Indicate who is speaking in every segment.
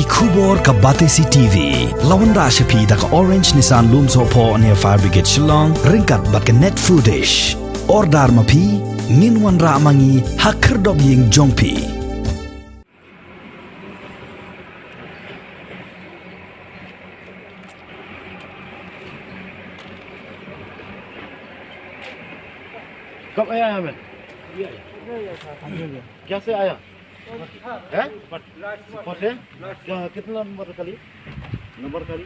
Speaker 1: Kubor ka Batesi TV. Lawan Rashapi da ka Orange Nissan Loom Sopo near Fire Brigade Shillong. Ringkat bat ka net foodish. Ordar mapi. Nginwan ra mangi hakerdog ying jongpi.
Speaker 2: कब आया है मैं? क्या से आया? हैं? स्पॉट है? कितना नंबर कली? नंबर कली?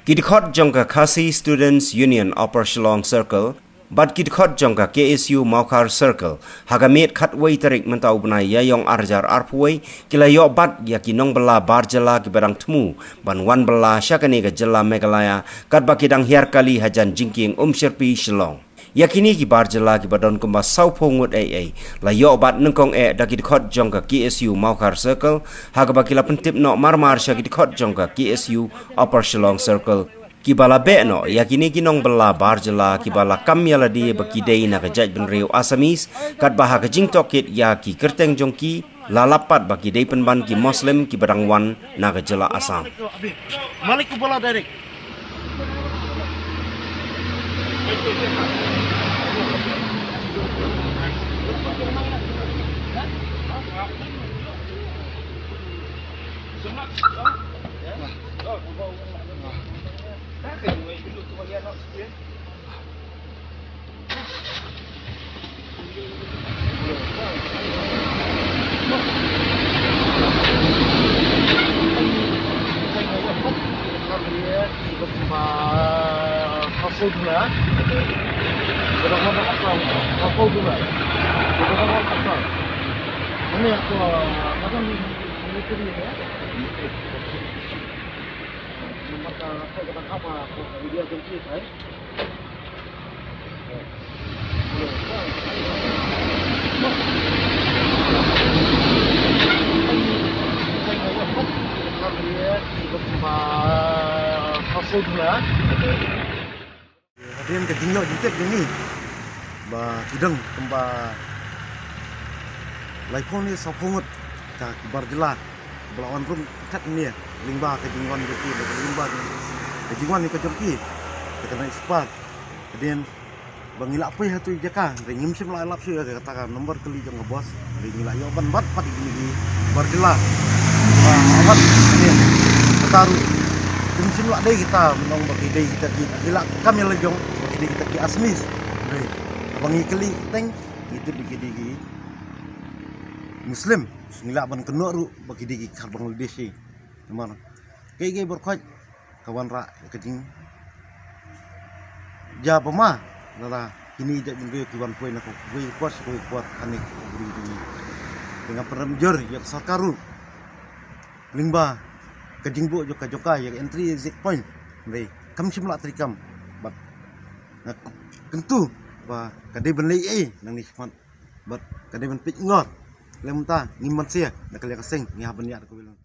Speaker 3: Kidkhot jongka Khasi Students Union Upper Shillong Circle, but kidkhot jongka KSU Maukar Circle, hagamit khatway tarik mentau benai yayong arjar arpway, kilayo bat yakinong bela barjala kibarang temu, ban wan bela syakani ke jela Meghalaya, kat bakidang hiar kali hajan jingking Sherpi Shillong. Yakini ki barjala ki badon kumba saupongut layo bat nengkong daki dikot jongka KSU Maukar Circle hagabakila pentip no marmar sya ki dikot jongka KSU Upper Shillong Circle ki bala be no yakini ki nong bela barjala ki bala kamyala di bakidei na kajaj benreu Asamis kat baha ka jingtokit ya ki kerteng jongki lalapat bakidei penban ki Muslim ki badang wan na kajela Asam.
Speaker 2: Malik ko bola direct. Kapal juga, berapa kapal? Kapal juga, berapa kapal? Ini aku macam militer ya. Nomor kata apa? Dia kunci saya. Kapal juga. Hadirin ke tinggal jitip ini, bah kidang kemba laikon ni sapungut tak kibar jelas belawan rum kat ni lingba ke jingwan jeti lingba ke jingwan ni ke jengki kena ispat hadirin bangila apa ya tu jaka ringim sim la lap sih katakan nomor kali jang bos ringila yo ban bat pat gini bar jelas awat ni taruh sim la dei kita menong bagi dei kita gila kami lejong kita ki Asmis abangi kali teng itu digi Muslim ngila ban keno ru bagi digi karbang desi mana kei berkhoj kawan ra kejing ja pema nala kini jak jengke kiwan poin aku gue kuat anik beri digi dengan peramjur yak sarkaru lingba kejing bu joka yak entry exit point nei kam simla trikam bat kentu ba kadai benlei nang ni smat bat kadai ben pit ngor lemta ni matsia nak kali kaseng ni haban ya ko bilang